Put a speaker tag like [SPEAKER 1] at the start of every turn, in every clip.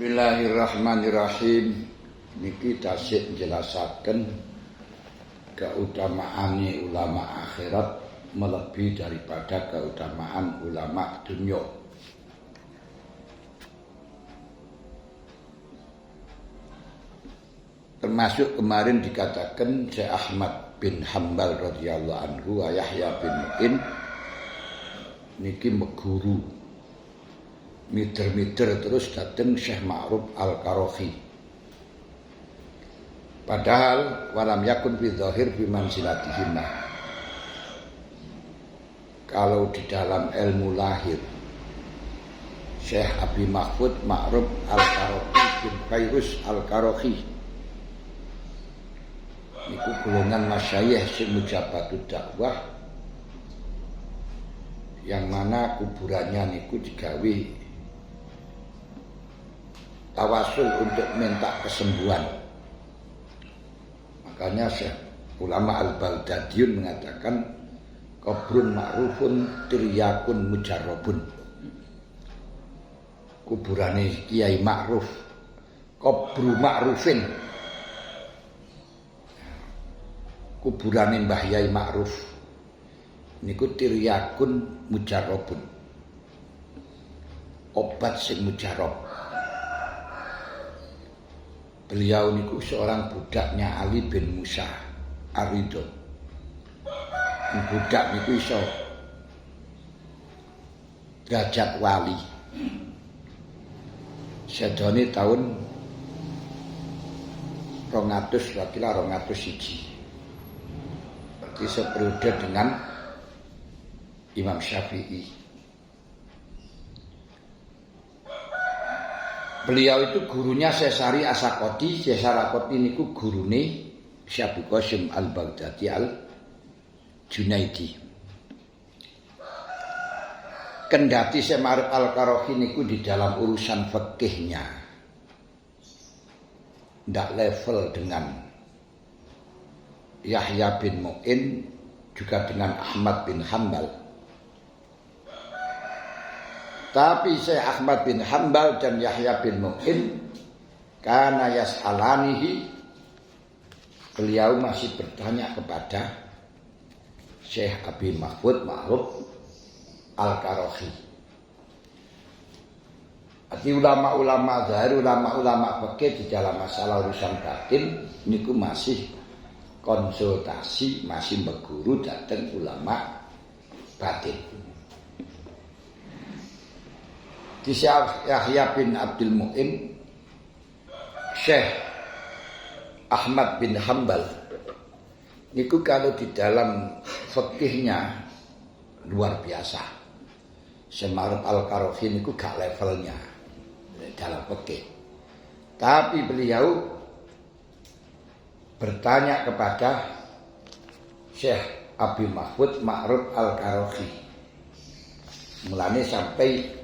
[SPEAKER 1] Bismillahirrahmanirrahim. Niki tasik jelasaken keutamaane ulama akhirat melebihi daripada keutamaan ulama dunia. Termasuk kemarin dikatakan Syekh Ahmad bin Hanbal radhiyallahu anhu wa Yahya bin Mu'in niki meguru miter-miter terus dateng Syekh Ma'ruf Al-Qarafi. Padahal walam yakun fi dzahir bi manzilatihima. Kalau di dalam ilmu lahir Syekh Abi Mahfud Ma'ruf Al-Qarafi bin Fairuz Al-Qarafi niku golongan masyayikh sing mujabatud dakwah yang mana kuburannya niku digawe tawasul untuk minta kesembuhan. Makanya Syekh ulama Al-Baghdadiyun mengatakan kuburun ma'rufun tiryakun mujarrabun. Kuburane Kiai Ma'ruf, kubru ma'rufin. Kuburane Mbah Yai Ma'ruf niku tiryakun mujarrabun. Obat sing mujarrab. Beliau niku seorang budaknya Ali bin Musa Ar-Ridho. Budak niku iso derajat wali. Sedone tahun 200 wakila 201. Berarti seperiode dengan Imam Syafi'i. Beliau itu gurunya Sesari Asakoti. Sesari niku gurune Syekh Qasim Al-Baghdadi Al-Junaidi. Kendati Syekh Ma'ruf Al-Qarafi niku di dalam urusan fikihnya ndak level dengan Yahya bin Mu'in juga dengan Ahmad bin Hanbal. Tapi Syekh Ahmad bin Hanbal dan Yahya bin Mu'in kana yas'alanihi, beliau masih bertanya kepada Syekh Abi Mahfud Ma'ruf Al-Qarafi. Arti ulama-ulama zahir, ulama-ulama fikih di dalam masalah urusan batin niku masih konsultasi, masih berguru datang ulama batin. Di Syekh Yahya bin Abdul Mu'in, Syekh Ahmad bin Hanbal niku kalau di dalam fikihnya luar biasa. Syekh Ma'ruf Al-Qarafi niku gak levelnya dalam fikih. Tapi beliau bertanya kepada Syekh Abi Mahfud Ma'ruf Al-Qarafi. Mulane sampai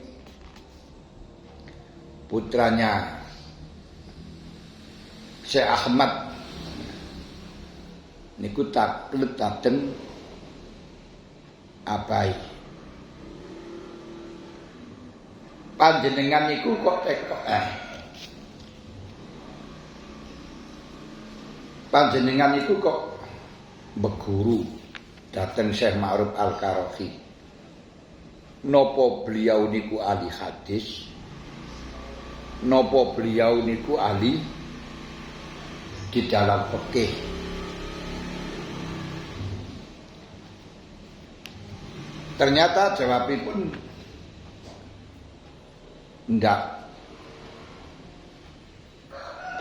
[SPEAKER 1] putranya Syekh Ahmad niku takluk dateng abai. Panjenengan niku kok tekok panjenengan niku kok beguru dateng Syekh Ma'ruf Al-Qarafi. Nopo beliau niku ahli hadis? Nopo beliau niku ahli di dalam fikih? Ternyata jawabipun ndak,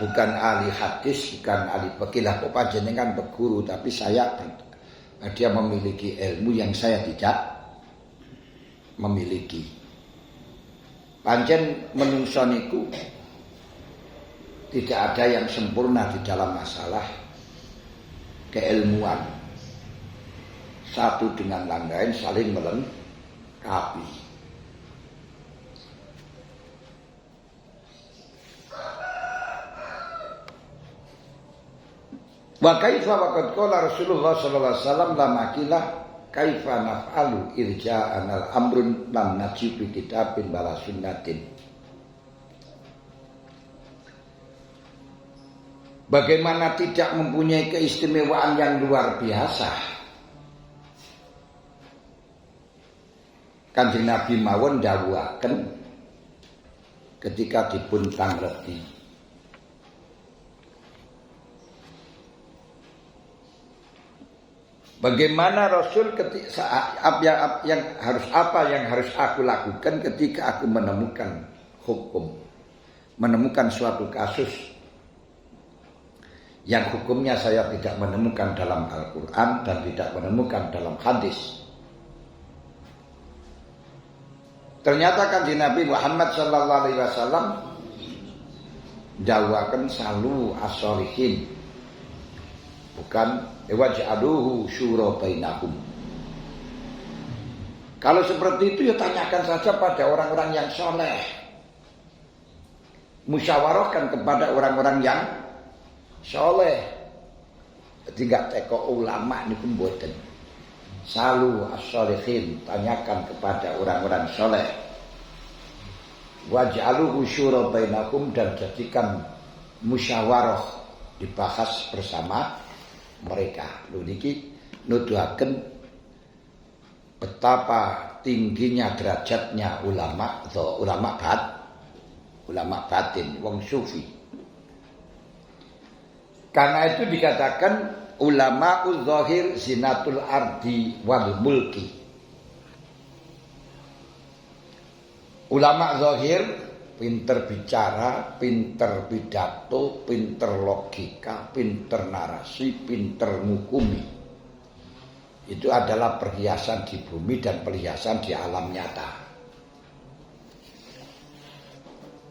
[SPEAKER 1] bukan ahli hadis, bukan ahli fikih. Lah kok panjenengan berguru, tapi dia memiliki ilmu yang saya tidak memiliki. Pancen menungso niku tidak ada yang sempurna di dalam masalah keilmuan. Satu dengan yang lain saling melengkapi. Wa kaifa waqad qala Rasulullah sallallahu alaihi wasallam la makilah kaifa naf'alu irja'anal amrun lam najib bi kitabin wala sunnatin. bagaimana tidak mempunyai keistimewaan yang luar biasa. Kanjeng Nabi mawon dawuhaken ketika dipun tangleti, bagaimana Rasul ketika yang harus aku lakukan ketika aku menemukan hukum, menemukan suatu kasus yang hukumnya saya tidak menemukan dalam Al-Quran dan tidak menemukan dalam hadis. Ternyata kanjeng Nabi Muhammad sallallahu alaihi wasallam dawakan salu as-solihin, bukan waj'aluhu syura bainakum. Kalau seperti itu ya tanyakan saja pada orang-orang yang soleh, musyawarahkan kepada orang-orang yang soleh. Jadi gak teko ulama ini pun mboten. Salu as-solihin, tanyakan kepada orang-orang soleh. Waj'aluhu syura bainakum, dan jadikan musyawarah, dibahas bersama mereka. Lho niki nuduhaken betapa tingginya derajatnya ulama atau ulama batin, wong sufi. Karena itu dikatakan ulama zahir zinatul ardi wal mulki. Ulama zahir pinter bicara, pinter pidato, pinter logika, pinter narasi, pinter ngukumi. Itu adalah perhiasan di bumi dan perhiasan di alam nyata.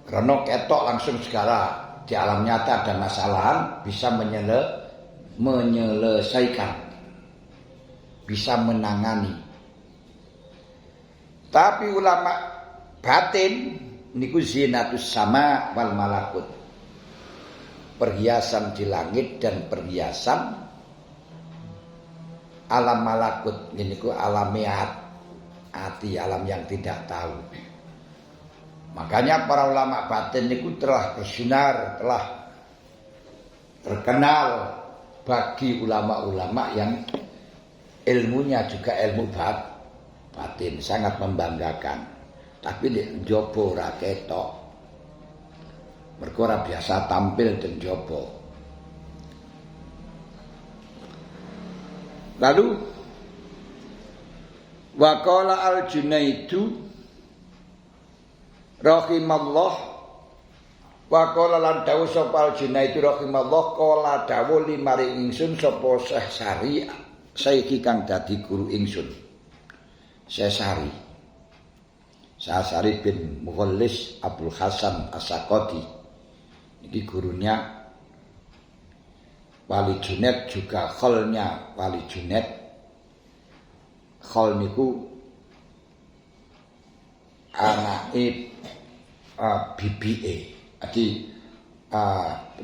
[SPEAKER 1] Karena ketok langsung segala di alam nyata ada masalahan, bisa menyelesaikan, bisa menangani. Tapi ulama batin niku zinatus sama wal malakut, perhiasan di langit dan perhiasan alam malakut. Niku alamiat, hati, alam yang tidak tahu. Makanya para ulama batin niku telah bersinar, telah terkenal bagi ulama-ulama yang ilmunya juga ilmu batin, sangat membanggakan. Tapi nek njaba ora ketok. Mergo ora biasa tampil den njaba. Lalu waqala al-Junaidu rahimallah, waqala lan dawuh sapa al-Junaidu rahimallah, qala dawuh limari ingsun sapa Syekh Sari, saiki kang dadi guru ingsun. Syekh Sari bin Mughallis Abdul Hasan As-Sakoti. Ini gurunya Wali Junaid, juga kholnya Wali Junaid. Khol niku anake BBE. Jadi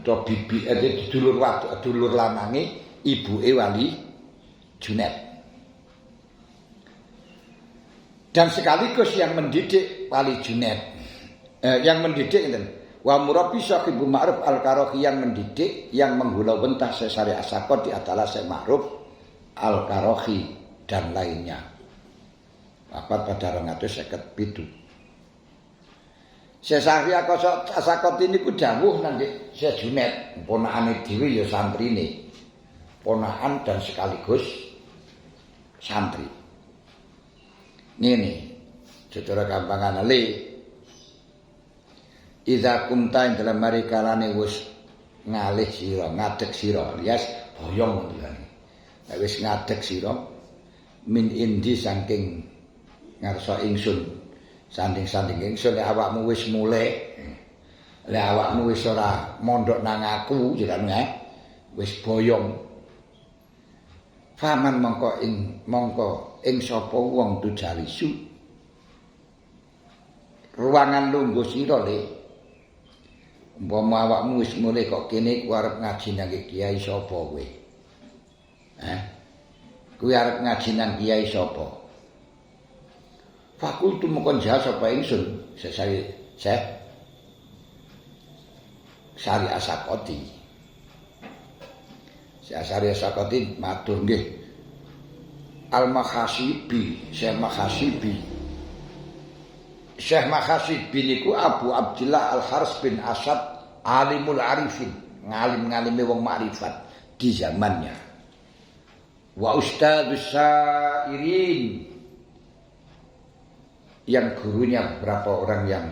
[SPEAKER 1] BBE itu dulur lanange ibuke Wali Junaid. Dan sekaligus yang mendidik Wali Junaid, yang mendidik itu wa murabbi Syaqibu Ma'ruf Al-Karahi, yang mendidik, yang menghulau bentah Sesari As-Sakoti adalah Syekh Ma'ruf Al-Karahi dan lainnya. Wafat pada 257. Sesari As-Sakoti niku dawuh nang Syekh Junaid, ponakane dhewe ya santrine, ponakan dan sekaligus santri. Ngene, secara gampangan le, idza kumta ing dalam mari kalane wis ngalih sira, ngadeg sira, alias boyong ngene. Nek wis ngadeg sira min indi saking ngarsa ingsun, sanding-sanding ingsun, nek awakmu wis mulih, nek awakmu wis ora mondok nang aku, jenenge wis boyong. Faman mongko ing sapa wong tujalisu, ruangan lungguh sira le. Umpama awakmu wis mulih kok kene ku arep ngaji nang kiai sapa kowe? Kuwi arep ngaji nang kiai sapa? Fakultu mongko jawab sapa ingsun, Sari As-Sakoti. Syekh Asy'ari As-Sakati matur nggih. Al-Makhasibi, Syekh Makhasibi. Syekh Makhasibi niku Abu Abdillah Al-Haris bin Asad alimul arifin, ngalim-ngalime wong makrifat di zamannya. Wa ustadzus sairin, yang gurunya beberapa orang yang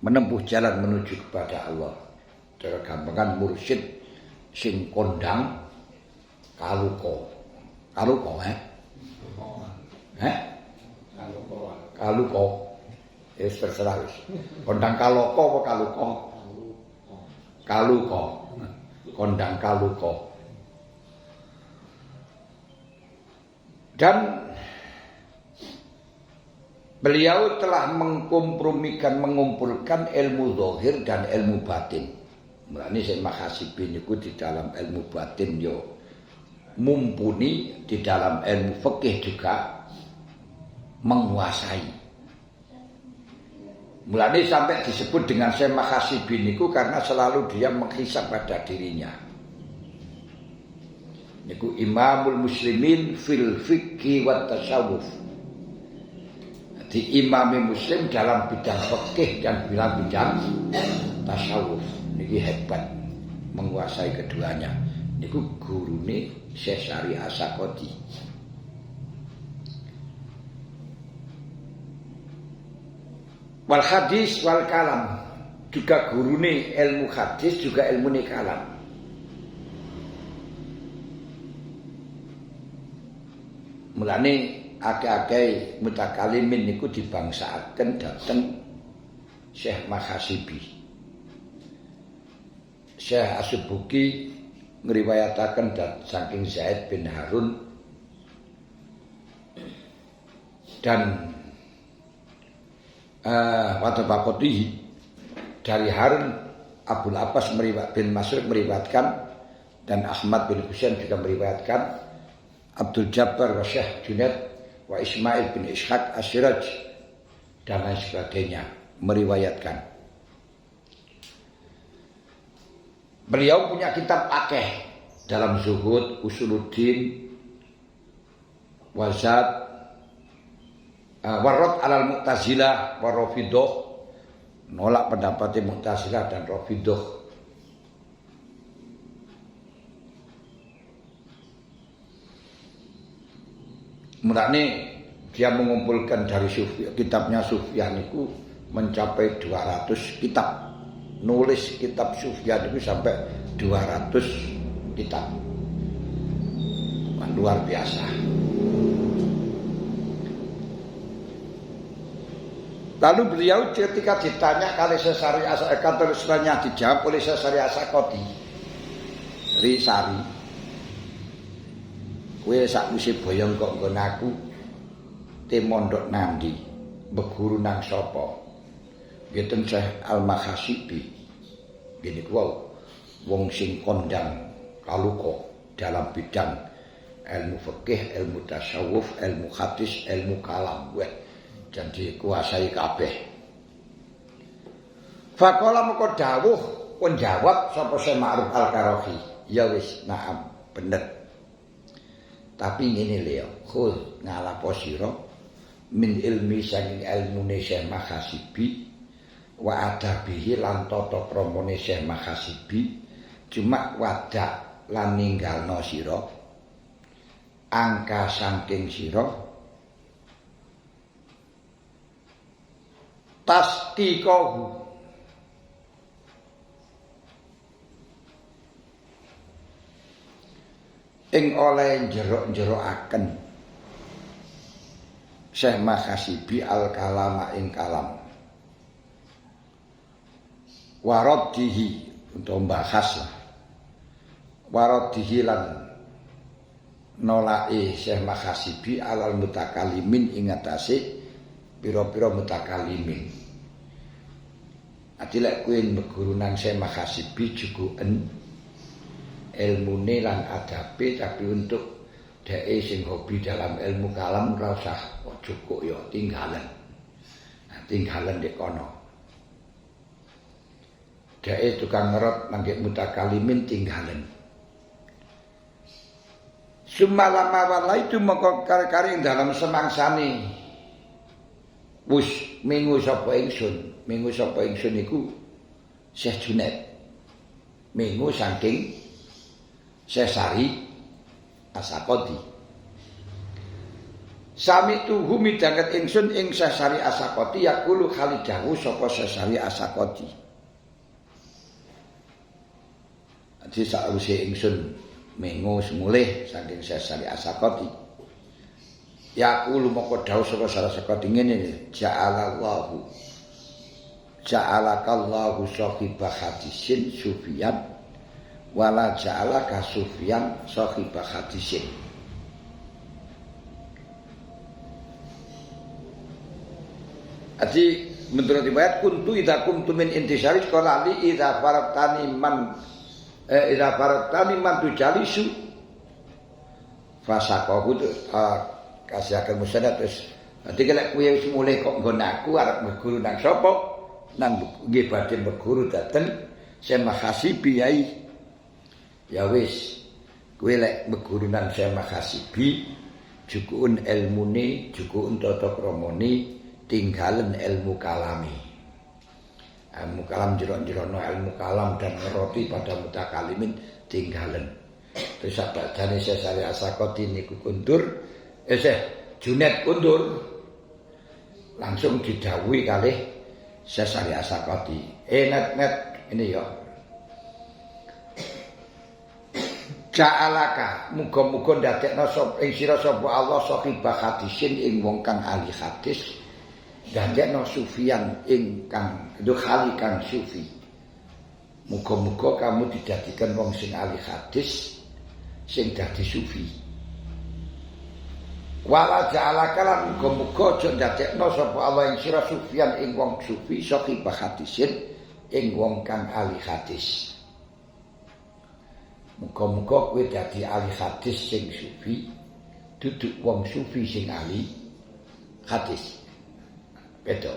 [SPEAKER 1] menempuh jalan menuju kepada Allah. Cara gampangan mursyid sing kondang kaluko. Kaluko Kaluko. Terserah wis. Kondang kaloko apa kaluko? Kaluko. Kondang kaluko. Dan beliau telah mengumpulkan ilmu zahir dan ilmu batin. Mulane Syekh Makhasibi niku di dalam ilmu batin yo mumpuni, di dalam ilmu fikih juga menguasai. Mulane sampai disebut dengan Syekh Makhasibi niku karena selalu dia menghisab pada dirinya. Niku Imamul Muslimin fil fiqhi wat tasawuf. Di imami muslim dalam bidang fikih dan dalam bidang tasawuf. Niki hebat menguasai keduanya. Niku gurune Syekh Asy'ari As-Sakati. Wal hadis wal kalam, juga gurune ilmu hadis juga ilmu kalam. Mulane akeh-akeh mutakalimin niku dibangsaaken dhateng Syekh Makhasibi. Syekh As-Subuki ngriwayataken saking Zaid bin Harun dan Wadabaqoti dari Harun Abdul Abbas bin Mas'ud meriwayatkan dan Ahmad bin Husain juga meriwayatkan, Abdul Jabbar wa Syekh Junaid wa Ismail bin Ishaq As-Siraj dan lain sebagainya meriwayatkan. Beliau punya kitab akeh dalam zuhud, usuluddin, wazat, warad alal mu'tazilah, warafidah, nolak pendapatnya mu'tazilah dan rafidah. Mulane dia mengumpulkan dari kitabnya Sufyan itu mencapai 200 kitab. Nulis kitab Sufyan itu sampai 200 kitab. Luar biasa. Lalu beliau ketika ditanya kali Syekh Asy'ari As-Sakati, terusnya dijawab oleh Syekh Asy'ari As-Sakati. Risari. Kowe sak wis boyong kok nggon aku te mondok nandi, beguru nang sapa? Ngeten Syekh Al-Makhasibi. Gini kuwi wong sing kondang kaluko dalam bidang ilmu fikih, ilmu tasawuf, ilmu hadis, ilmu kalam, dan dikuasai kabeh. Faqala moko dawuh penjawab sapa Syekh Ma'ruf Al-Karahi. Ya wis, na'am, bener. Tapi ngene lho, khul ngalapo sira min ilmi saking ilmune Syekh Makhasibi wa adabihi lan tata kramane Syekh Makhasibi, cuma wadak lan ninggalno sira angka saking sira tasqiqahu ing oleh jerok-jerokaken Syekh Makhasibi al-kalama ing kalam waraddihi untuk membahas waraddihi lan nolai Syekh Makhasibi alal mutakalimin ing atase pira-pira mutakalimin. Ati lek kowe meguru nang Syekh Makhasibi jukuken ilmune lan adabe, tapi untuk dhek sing hobi dalam ilmu kalam ora usah cukup ya tinggalan. Nah, tinggalan ndek kono. Dhek tukang ngerot nangge mutakalimin tinggalan. Sumalama wala itu mongko kare-kare ing dalam semangsane wis minggu sapa ingsun iku Syekh Junaid minggu saking Sesari Asakoti. Sami tuhu midhanget ingsun ing Sesari Asakoti yaqulu khalidahu sapa Sesari Asakoti. Dadi sakwise ingsun mengo semulih saking Sesari Asakoti. Yaqulu moko dawuh sapa Asakoti ngene ja'alakallahu sahibah hadisin Sufyan wala ja'alaka Sufyan sahibah hadisin. Jadi menurut riwayat kuntu idza kuntu min intisari qala li idza faratani man tujalisu fasaqahu kasih akan musnad terus nanti kalau kuwi wis mulai kok nggon aku arep berguru nang sapa nang nggih badhe berguru dateng saya mahasibi yai ya wis kuwi lek berguru nang saya mahasibi jukuun ilmune jukuun tata kramane tinggalen ilmu kalami. Ilmu kalam jero-jerono ilmu kalam dan ngeroti pada mutakalimin tinggalen. Terus sabdane Sesari Asakoti niku kundur, Junaid kundur. Langsung didhawuhi kalih Sesari Asakoti. Net ini ya. Ja'alaka muga-muga ndadekno sapa ing sira sapa Allah sahibah hadisin ing wong kang ahli hadis. Dandekno Sufyan ingkang khali kang sufi. Muga-muga kamu dijadikan wong sing ahli hadis sing dadi sufi. Wala ja'alaka lan muga-muga aja ndadekno sapa Allah ing sira Sufyan ing wong sufi sahibah hadisin ing wong kang ahli hadis. Muga-muga kowe dadi ahli hadis sing sufi, duduk wong sufi sing ahli hadis. Betul.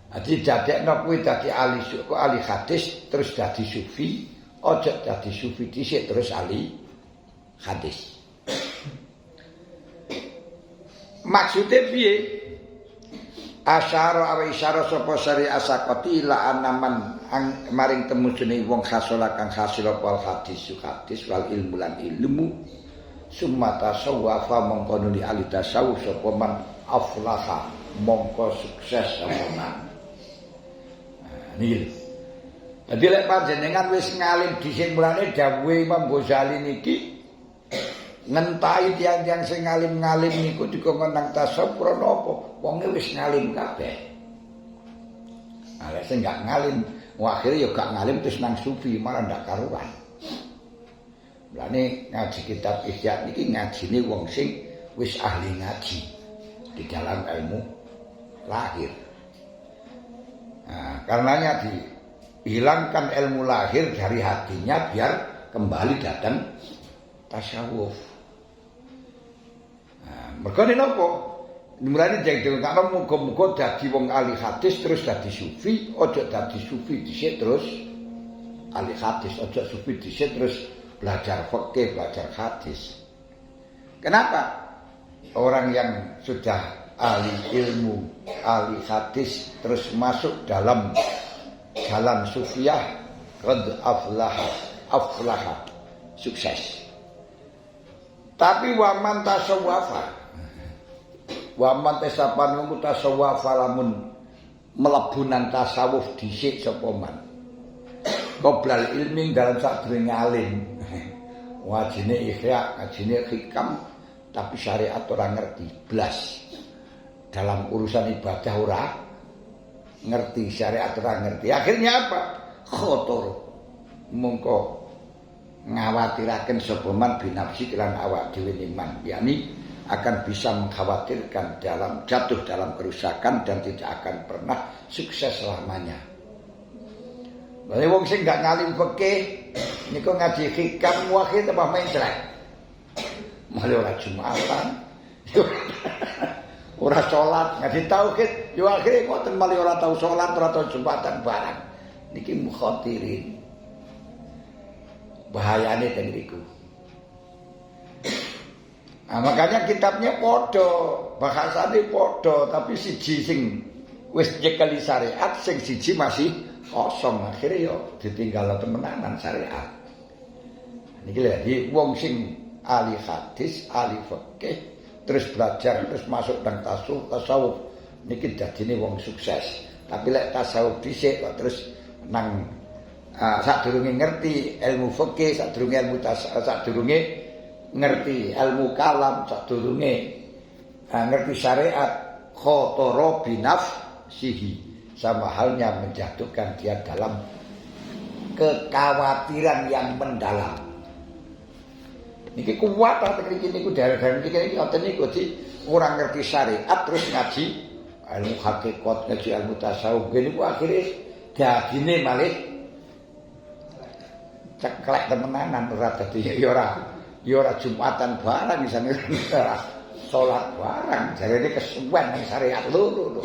[SPEAKER 1] Jadi dadekno kuwi dadi ahli hadis terus dadi sufi, aja dadi sufi dhisik terus ahli hadis. Maksudnya piye? Asyara awi isyara sapa Sari Asakoti la anaman maring temu jeneng wong khasola kang hasil wal hadis wal ilmu lan ilmu summa tasawwafa mongko nuli ahli tasawuf sapa man aflaha mongko sukses sapa. Niki. Dadi lek panjenengan wis ngalim dhisik mulane dawuhe Imam Ghazali niki ngentahi tiyang-tiyang sing ngalim-ngalim niku dikongkon nang tasawuf krana apa? Wonge wis ngalim kabeh. Lek sing gak ngalim, akhire ya gak ngalim terus nang sufi malah ndak karuan. Mulane ngaji kitab Ihya niki ngajine wong sing wis ahli ngaji di dalam ilmu lahir. Nah, karenanya dihilangkan ilmu lahir dari hatinya biar kembali datang tasawuf. Nah, mergane napa? Mulane jeng karo muga-muga dadi wong ahli hadis terus dadi sufi, aja dadi sufi dhisik terus ahli hadis, aja sufi dhisik terus belajar fikih, belajar hadis. Kenapa? Orang yang sudah ahli ilmu, ahli hadis terus masuk dalam jalan sufiyah qad aflaha sukses. Tapi waman tasawwafa waman tasapan mutasawwafa lamun mlebu nang tasawuf dhisik sapa man qoblal ilmi dalam sadurunge alim wajine ihya ngajine hikam tapi syariat ora ngerti blas dalam urusan ibadah ora ngerti syariat ora ngerti akhirnya apa khotor mongko ngawatiraken sapa man binafsi kelan awak dhewe iman yakni akan bisa mengkhawatirkan dalam jatuh dalam kerusakan dan tidak akan pernah sukses selamanya. Lalu wong sing gak ngalim fikih niku ngaji hikam wae tambah mencret. Malah ora Jumatan. Ora salat, ngaji tauhid, yo akhire ngoten malah ora tau salat, ora tau Jumatan barang. Niki mukhatirin. Bahayane ten niku. Nah, makanya kitabnya podo, bahasane podo, tapi siji sing wis nyekeli syariat, sing siji masih kosong. Akhirnya yo ditinggal temenanan syariat. Niki lho, di wong sing ahli hadis, ahli fikih, terus belajar, terus masuk nang tasawuf, niki dadine wong sukses. Tapi lek tasawuf dhisik kok terus nang sadurunge ngerti ilmu fikih, sadurunge ilmu tasawuf, sadurunge ngerti ilmu kalam, sadurunge ngerti syariat, khotoro binafsihi, sama halnya menjatuhkan dia dalam kekhawatiran yang mendalam. Niki kuat ta niki niku daerah-daerah niki ngoten niku di kurang ngerti syariat terus ngaji ilmu hakikat, ngaji ilmu tasawuf niku akhire dadine malih ceklek temenanan ora dadi ya ora Jumatan barang misane ora salat barang jarene kesuwen nang syariat lho.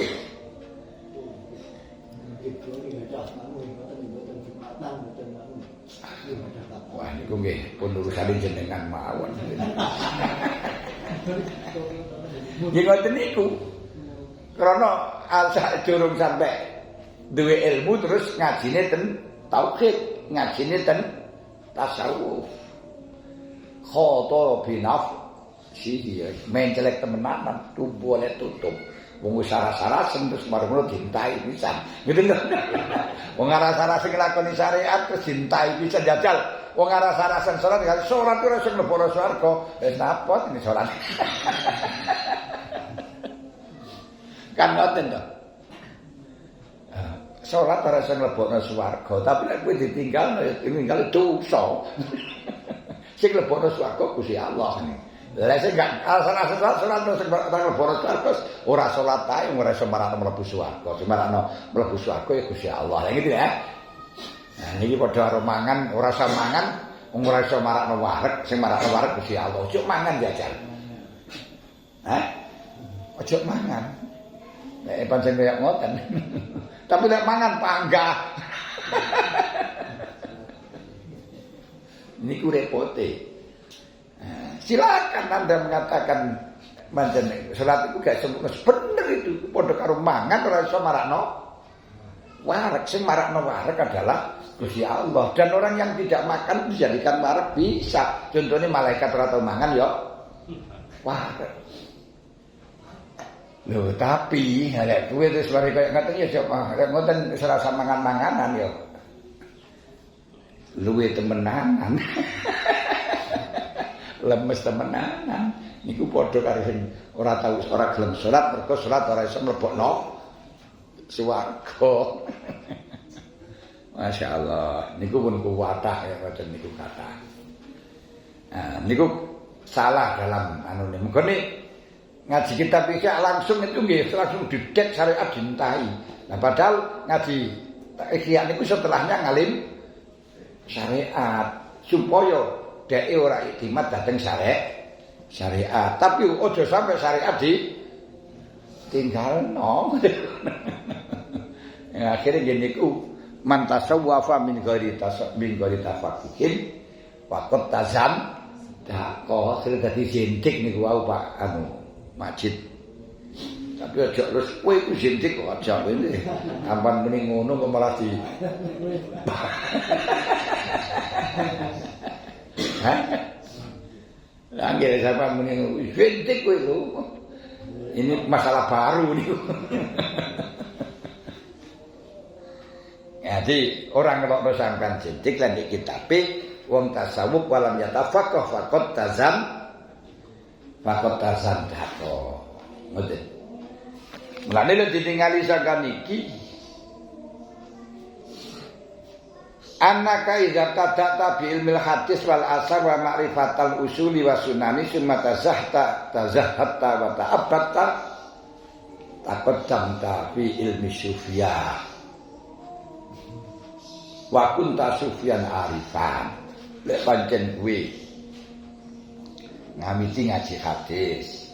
[SPEAKER 1] Wah niku nggih pun urusane jenengan mawon. Nggih ngoten niku. Krana asa durung sampe duwe ilmu terus ngajine ten tauhid, ngajine ten tasawuf. Khoto binaf sih mencelek temenan tubuh oleh tutup. Wong sarah-sarasen terus marang dintai pisan. Ngeten lho. Wong sarah-sarasen nglakoni syariat terus dintai pisan jajal. Wong sarah-sarasen salat ora sing mlebu swarga. Wis napot ini salat. Kan ngoten to. Salat ora sing mlebu swarga, tapi nek kowe ditinggal dosa. Sing mlebu swarga Gusti Allah. Lah sing gak salah salat sing mlebu swarga ora salat ae ora iso marakno mlebu swarga. Sing marakno mlebu swarga ya Gusti Allah. Lah gitu ya. Nah niki padha karo mangan ora usah mangan wong ora iso marakno wareg, sing marakno wareg Gusti Allah. Ojo mangan jajal. Hah? Ojo mangan. Nek pancen kaya ngoten. Tapi nek mangan panggah. Niku repote. Silakan Anda mengatakan manjen salat itu gak sempurna. Bener itu. Padha karo mangan ora iso marakno wareg. Sing marakno wareg adalah Gusti Allah. Dan orang yang tidak makan dijadikan wareg bisa. Contohnya malaikat ora tau mangan ya wareg. Lho tapi lek kowe wis mari kaya ngoten ya coba lek ngoten serasa mangan-manganan ya. Luwe temenanan. Lemes temenanan. Niku padha karo sing ora tau ora gelem salat mergo salat ora iso mlebokno swarga. Masyaallah, niku pun kuwatah ya ngoten niku kathah. Nah, niku salah dalam anune. Mengkene ngaji kitab iki langsung itu nggih langsung didet syariat dintai. Nah padahal ngaji Ihya niku setelahnya ngalim syariat supaya dhek ora iktimat dateng syariat. Tapi ojo sampai syariat ditinggalno. Ya akhire ngene niku man tasawwafa min ghairi tafakuhin faqat tazam dako akhire dadi jentik niku wau Pak Majid. Tapi aja terus kowe iku jentik kok aja ngene. Ampan muni ngono kok malah di. Hah? Lah nggih sampean muni jentik kowe lho. Ini masalah baru niku. Jadi orang ngelokno sampean jentik lan iki kitabe wong tasawuf walam yatafaqah faqat tazam dako. Ngoten. Mulane lek ditingali sakan iki annaka idza tadata bi ilmil hadis wal asar wa ma'rifatal usuli wa sunani summa tazahhatta wa ta'abbatta taqaddamta fi ilmi sufiyah wa kunta sufyan arifan. Lek pancen kuwi ngamiti ngaji hadis,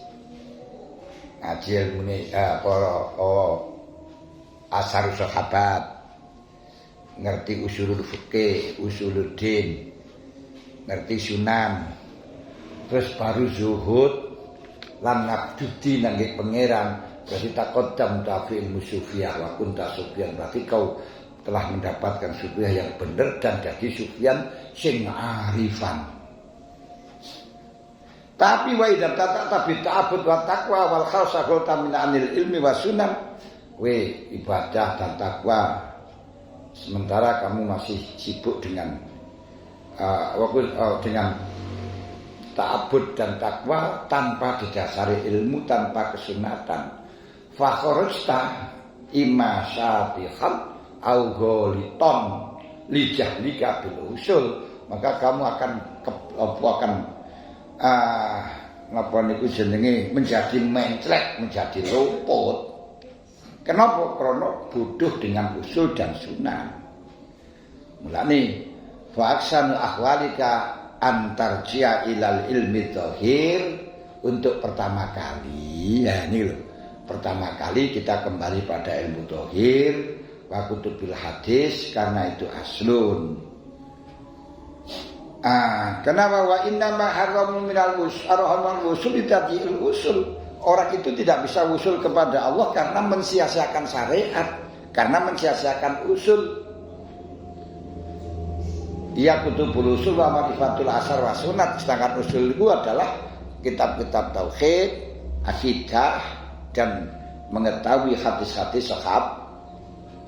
[SPEAKER 1] ngaji ilmune para asar sahabat, ngerti usulul fikih, usuluddin, ngerti sunan, terus baru zuhud lan ngabdi nangge pangeran. Berarti taqaddam tafi ilmu sufiyah wa kunta sufyan, berarti kau telah mendapatkan sufiyah yang benar dan jadi sufyan sing arifan. Tapi wa idza tapi ta'abbud wa taqwa wal khalsa qulta min anil ilmi wa sunan, we ibadah dan takwa sementara kamu masih sibuk dengan dengan ta'abbud dan takwa tanpa didasari ilmu, tanpa kesunatan. Fa kharajta imma syatihan au ghaliton li jahlika bil usul, maka kamu akan napa niku jenenge menjadi menclek, menjadi luput. Kenapa? Karena bodoh dengan usul dan sunnah. Mulane fa aksanu ahwalika antarjia ilal ilmi dhahir, untuk pertama kali ya ini loh. Pertama kali kita kembali pada ilmu dhahir wa kutubil hadis karena itu aslun. Kenapa wa inna ma haramu minal usul tadil usul. Orang itu tidak bisa usul kepada Allah karena mensia-siakan syariat, karena mensia-siakan usul. Ia kutubul usul wa ma'rifatul asar wa sunat. Sedangkan usul itu adalah kitab-kitab tauhid, akidah, dan mengetahui hadis-hadis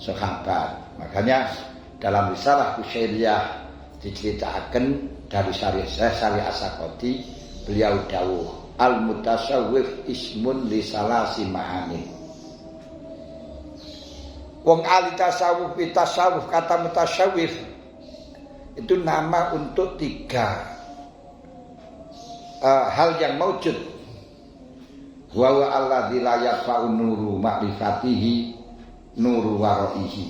[SPEAKER 1] sahabat. Makanya dalam risalah Kusyairiyah diceritakan dari Syariah As-Sakoti, beliau dawuh al-mutasawwif ismun li salasi ma'ani. Wong ahli tasawuf, kata mutasawwif itu nama untuk 3 hal yang maujud. Wa alladzi la yafa'u nuru ma'rifatihi nuru waraihi.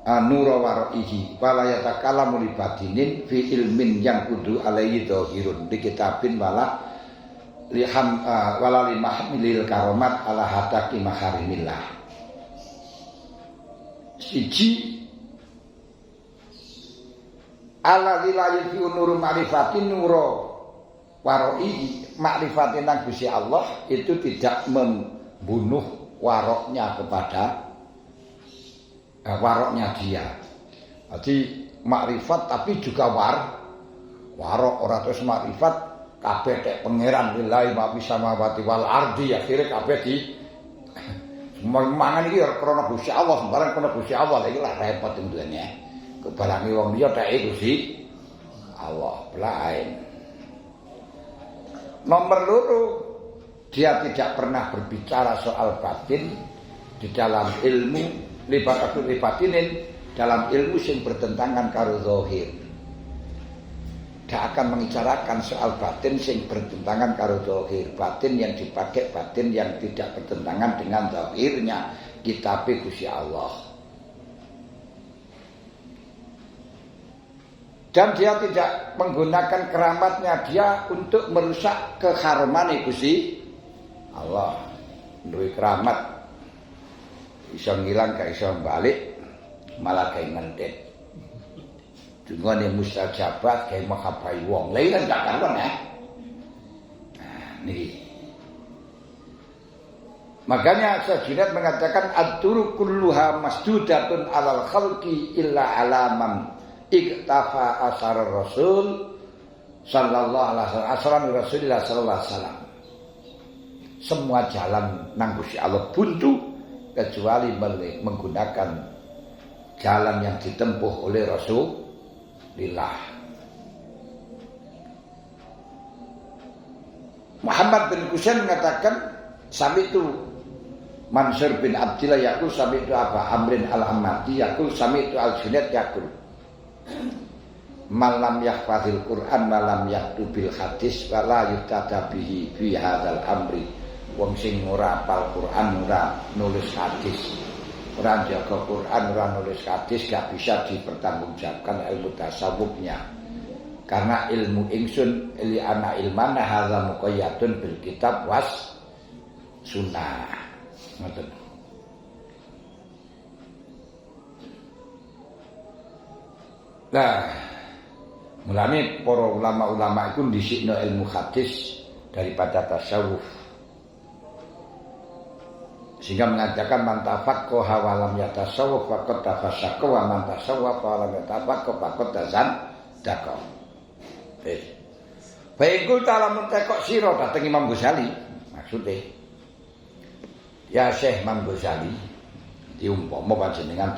[SPEAKER 1] Nuru waraihi wala yatakallamu li batinin fi ilmin yang kudu alaihi dhahirun di kitabin wala limahmilil karomat ala hataki maharimillah. Siji alladzi la yafa'u nuru ma'rifatin nuru waroi, makrifatin nang Gusti Allah itu tidak membunuh waroknya kepada waroknya dia. Jadi makrifat tapi juga warok ora terus makrifat kabeh tek pangeran lillahi ma bisa mawati wal ardi, akhire kabeh di mangan iki krana Gusti Allah, sembarang krana Gusti Allah. Iki lah repot ndene. Kebalangi wong liya tek Gusti Allah lain. Nomor 2, dia tidak pernah berbicara soal batin di dalam ilmu batinin, dalam ilmu yang bertentangan karo zahir. Dia akan membicarakan soal batin yang bertentangan karo zahir, batin yang dipakai, batin yang tidak bertentangan dengan zahirnya kitab Gusti Allah. Dan dia tidak menggunakan keramatnya dia untuk merusak keharuman Gusti Allah. Duwe keramat iso ngilang gak iso balik, malah gawe ngentit. Dungane mustajabah gawe menghabai wong. Lha iki gak karuan ya. Nah, niki. Makanya Sajinat mengatakan ad-turu kulluha masdudatun alal khalqi illa alaman iktafa asar Rasul sallallahu alaihi wasallam, Rasulullah sallallahu alaihi wasallam. Semua jalan nang Gusti Allah buntu kecuali menggunakan jalan yang ditempuh oleh Rasulullah. Muhammad bin Husain mengatakan sami'tu Mansur bin Abdillah yaqul sami'tu Aba Amrin al-Hammadi yaqul sami'tu al-Junaid yaqul malam yahfazil Quran malam yaktubil hadis wala yutada bihi fi hadzal amri. Wong sing ora hafal Quran, ora nulis hadis, ora jaga Quran, ora nulis hadis, gak bisa dipertanggungjawabkan ilmu tasawufnya. Karena ilmu ingsun li ana ilmana hadza muqayyadun bil kitab was sunnah. Ngoten. Nah, Mulane para ulama-ulama iku dhisikno ilmu hadis daripada tasawuf. Sehingga mengatakan man tafaqqaha wa lam yatasawwaf faqad tafassaqa wa man tasawwafa wa lam yatafaqqa faqad tazandaqa. Baikul ta'ala mentekok sira dateng Imam Ghazali maksudnya ya Syekh Imam Ghazali diumpama panjenengan